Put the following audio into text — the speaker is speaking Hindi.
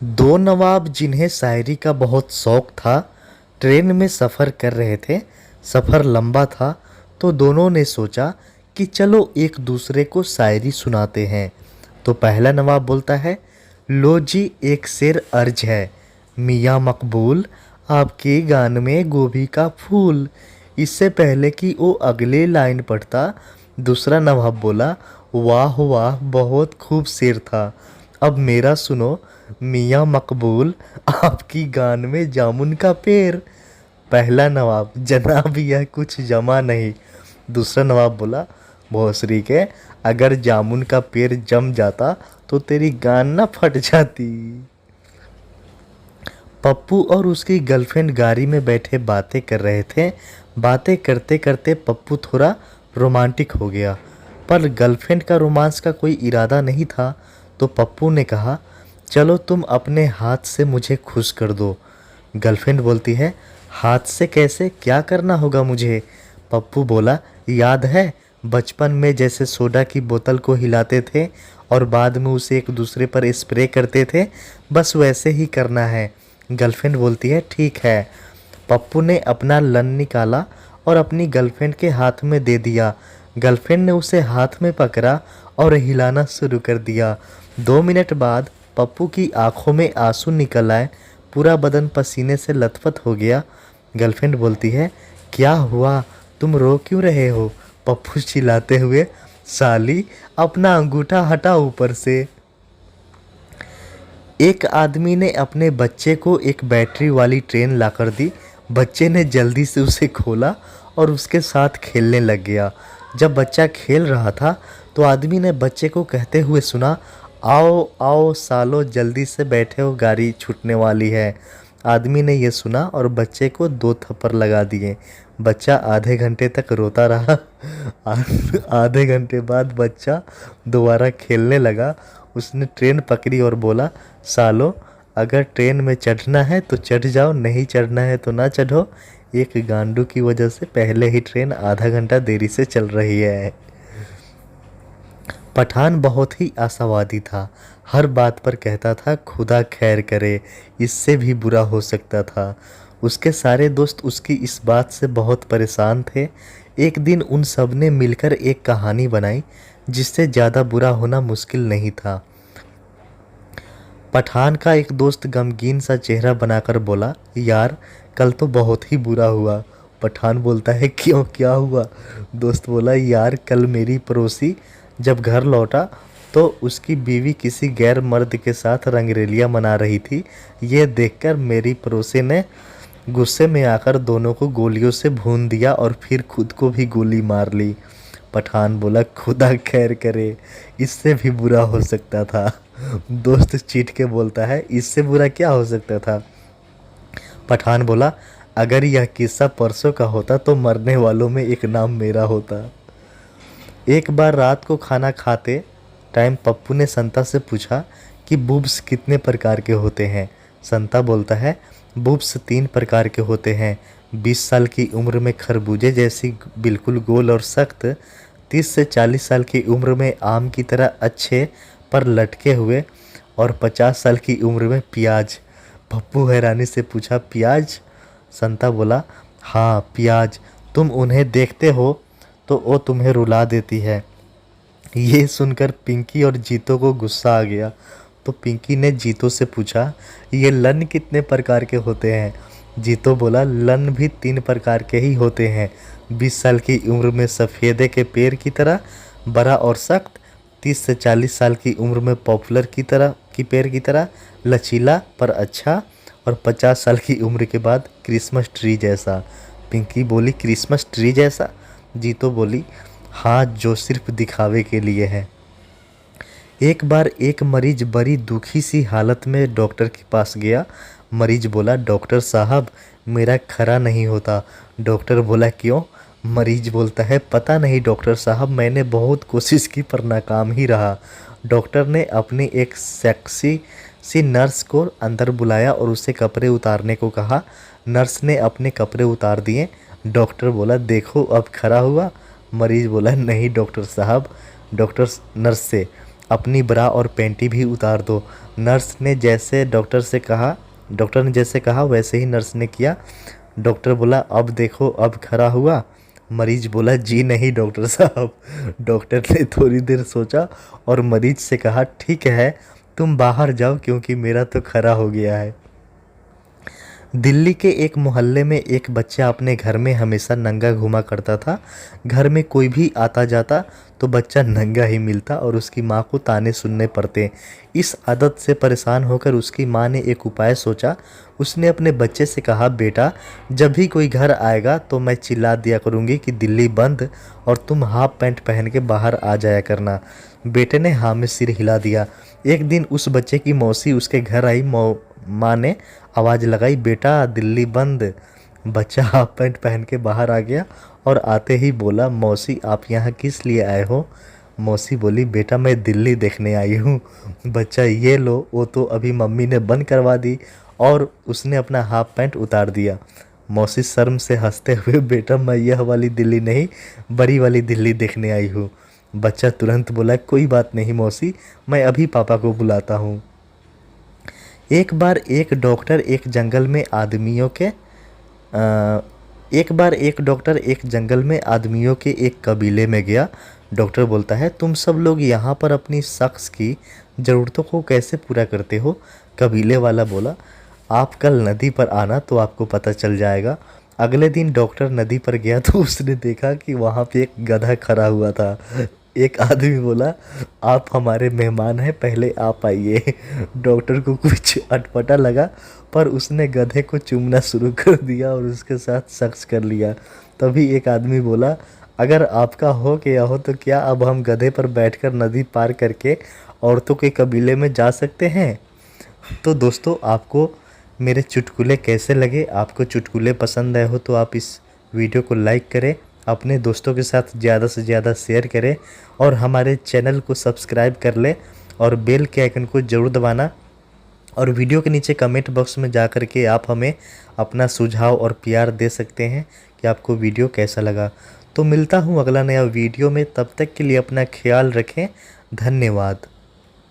दो नवाब जिन्हें शायरी का बहुत शौक था, ट्रेन में सफ़र कर रहे थे। सफ़र लंबा था तो दोनों ने सोचा कि चलो एक दूसरे को शायरी सुनाते हैं। तो पहला नवाब बोलता है, लो जी एक शेर अर्ज है, मियाँ मकबूल आपके गान में गोभी का फूल। इससे पहले कि वो अगले लाइन पढ़ता, दूसरा नवाब बोला, वाह वाह बहुत खूब शेर था। अब मेरा सुनो, मियाँ मकबूल आपकी गान में जामुन का पेड़। पहला नवाब, जनाब यह कुछ जमा नहीं। दूसरा नवाब बोला, भोसरी के, अगर जामुन का पेड़ जम जाता तो तेरी गान ना फट जाती। पप्पू और उसकी गर्लफ्रेंड गाड़ी में बैठे बातें कर रहे थे। बातें करते करते पप्पू थोड़ा रोमांटिक हो गया, पर गर्लफ्रेंड का रोमांस का कोई इरादा नहीं था। तो पप्पू ने कहा, चलो तुम अपने हाथ से मुझे खुश कर दो। गर्लफ्रेंड बोलती है, हाथ से कैसे, क्या करना होगा मुझे? पप्पू बोला, याद है बचपन में जैसे सोडा की बोतल को हिलाते थे और बाद में उसे एक दूसरे पर स्प्रे करते थे, बस वैसे ही करना है। गर्लफ्रेंड बोलती है, ठीक है। पप्पू ने अपना लन निकाला और अपनी गर्लफ्रेंड के हाथ में दे दिया। गर्लफ्रेंड ने उसे हाथ में पकड़ा और हिलाना शुरू कर दिया। 2 मिनट बाद पप्पू की आंखों में आंसू निकल आए, पूरा बदन पसीने से लथपथ हो गया। गर्लफ्रेंड बोलती है, क्या हुआ, तुम रो क्यों रहे हो? पप्पू चिल्लाते हुए, साली अपना अंगूठा हटा ऊपर से। एक आदमी ने अपने बच्चे को एक बैटरी वाली ट्रेन लाकर दी। बच्चे ने जल्दी से उसे खोला और उसके साथ खेलने लग गया। जब बच्चा खेल रहा था तो आदमी ने बच्चे को कहते हुए सुना, आओ आओ सालो जल्दी से बैठे हो, गाड़ी छूटने वाली है। आदमी ने यह सुना और बच्चे को 2 थप्पड़ लगा दिए। बच्चा आधे घंटे तक रोता रहा। आधे घंटे बाद बच्चा दोबारा खेलने लगा। उसने ट्रेन पकड़ी और बोला, सालो अगर ट्रेन में चढ़ना है तो चढ़ जाओ, नहीं चढ़ना है तो ना चढ़ो। एक गांडू की वजह से पहले ही ट्रेन आधा घंटा देरी से चल रही है। पठान बहुत ही आशावादी था। हर बात पर कहता था, खुदा खैर करे, इससे भी बुरा हो सकता था। उसके सारे दोस्त उसकी इस बात से बहुत परेशान थे। एक दिन उन सब ने मिलकर एक कहानी बनाई जिससे ज़्यादा बुरा होना मुश्किल नहीं था। पठान का एक दोस्त गमगीन सा चेहरा बनाकर बोला, यार कल तो बहुत ही बुरा हुआ। पठान बोलता है, क्यों, क्या हुआ? दोस्त बोला, यार कल मेरी पड़ोसी जब घर लौटा तो उसकी बीवी किसी गैर मर्द के साथ रंगरेलियां मना रही थी। ये देखकर मेरी पड़ोसी ने गुस्से में आकर दोनों को गोलियों से भून दिया और फिर खुद को भी गोली मार ली। पठान बोला, खुदा खैर करे, इससे भी बुरा हो सकता था। दोस्त चीट के बोलता है, इससे बुरा क्या हो सकता था? पठान बोला, अगर यह किस्सा परसों का होता तो मरने वालों में एक नाम मेरा होता। एक बार रात को खाना खाते टाइम पप्पू ने संता से पूछा कि बुब्स कितने प्रकार के होते हैं। संता बोलता है, बुब्स 3 प्रकार के होते हैं। 20 साल की उम्र में खरबूजे जैसी बिल्कुल गोल और सख्त, 30 से 40 साल की उम्र में आम की तरह अच्छे पर लटके हुए, और 50 साल की उम्र में प्याज। पप्पू हैरानी से पूछा, प्याज? संता बोला, हाँ प्याज, तुम उन्हें देखते हो तो वो तुम्हें रुला देती है। ये सुनकर पिंकी और जीतो को गुस्सा आ गया। तो पिंकी ने जीतो से पूछा, ये लन कितने प्रकार के होते हैं? जीतो बोला, लन भी 3 प्रकार के ही होते हैं। 20 साल की उम्र में सफ़ेदे के पेड़ की तरह बड़ा और सख्त, 30 से 40 साल की उम्र में पॉपुलर की पेड़ की तरह लचीला पर अच्छा, और 50 साल की उम्र के बाद क्रिसमस ट्री जैसा। पिंकी बोली, क्रिसमस ट्री जैसा? जीतो बोली, हाँ जो सिर्फ दिखावे के लिए है। एक बार एक मरीज बड़ी दुखी सी हालत में डॉक्टर के पास गया। मरीज बोला, डॉक्टर साहब मेरा खरा नहीं होता। डॉक्टर बोला, क्यों? मरीज बोलता है, पता नहीं डॉक्टर साहब, मैंने बहुत कोशिश की पर नाकाम ही रहा। डॉक्टर ने अपनी एक सेक्सी सी नर्स को अंदर बुलाया और उसे कपड़े उतारने को कहा। नर्स ने अपने कपड़े उतार दिए। डॉक्टर बोला, देखो अब खरा हुआ? मरीज बोला, नहीं डॉक्टर साहब। डॉक्टर नर्स से, अपनी ब्रा और पैंटी भी उतार दो। डॉक्टर ने जैसे कहा वैसे ही नर्स ने किया। डॉक्टर बोला अब देखो अब खरा हुआ। मरीज बोला जी नहीं डॉक्टर साहब। डॉक्टर ने थोड़ी देर सोचा और मरीज से कहा ठीक है तुम बाहर जाओ क्योंकि मेरा तो खरा हो गया है। दिल्ली के एक मोहल्ले में एक बच्चा अपने घर में हमेशा नंगा घूमा करता था। घर में कोई भी आता जाता तो बच्चा नंगा ही मिलता और उसकी माँ को ताने सुनने पड़ते। इस आदत से परेशान होकर उसकी माँ ने एक उपाय सोचा। उसने अपने बच्चे से कहा बेटा जब भी कोई घर आएगा तो मैं चिल्ला दिया करूँगी कि दिल्ली बंद और तुम हाफ पैंट पहन के बाहर आ जाया करना। बेटे ने हाँ में सिर हिला दिया। एक दिन उस बच्चे की मौसी उसके घर आई। माँ ने आवाज़ लगाई बेटा दिल्ली बंद। बच्चा हाफ पैंट पहन के बाहर आ गया और आते ही बोला मौसी आप यहाँ किस लिए आए हो। मौसी बोली बेटा मैं दिल्ली देखने आई हूँ। बच्चा ये लो वो तो अभी मम्मी ने बंद करवा दी और उसने अपना हाफ पैंट उतार दिया। मौसी शर्म से हंसते हुए बेटा मैं यह वाली दिल्ली नहीं बड़ी वाली दिल्ली देखने आई हूँ। बच्चा तुरंत बोला कोई बात नहीं मौसी मैं अभी पापा को बुलाता हूँ। एक बार एक डॉक्टर एक जंगल में आदमियों के एक कबीले में गया। डॉक्टर बोलता है तुम सब लोग यहाँ पर अपनी शख्स की ज़रूरतों को कैसे पूरा करते हो। कबीले वाला बोला आप कल नदी पर आना तो आपको पता चल जाएगा। अगले दिन डॉक्टर नदी पर गया तो उसने देखा कि वहाँ पे एक गधा खड़ा हुआ था। एक आदमी बोला आप हमारे मेहमान हैं पहले आप आइए। डॉक्टर को कुछ अटपटा लगा पर उसने गधे को चूमना शुरू कर दिया और उसके साथ सेक्स कर लिया। तभी एक आदमी बोला अगर आपका हो गया हो तो क्या अब हम गधे पर बैठकर नदी पार करके औरतों के कबीले में जा सकते हैं। तो दोस्तों आपको मेरे चुटकुले कैसे लगे। आपको चुटकुले पसंद आए हो तो आप इस वीडियो को लाइक करें, अपने दोस्तों के साथ ज़्यादा से ज़्यादा शेयर करें और हमारे चैनल को सब्सक्राइब कर लें और बेल के आइकन को ज़रूर दबाना। और वीडियो के नीचे कमेंट बॉक्स में जा कर के आप हमें अपना सुझाव और प्यार दे सकते हैं कि आपको वीडियो कैसा लगा। तो मिलता हूँ अगला नया वीडियो में, तब तक के लिए अपना ख्याल रखें। धन्यवाद।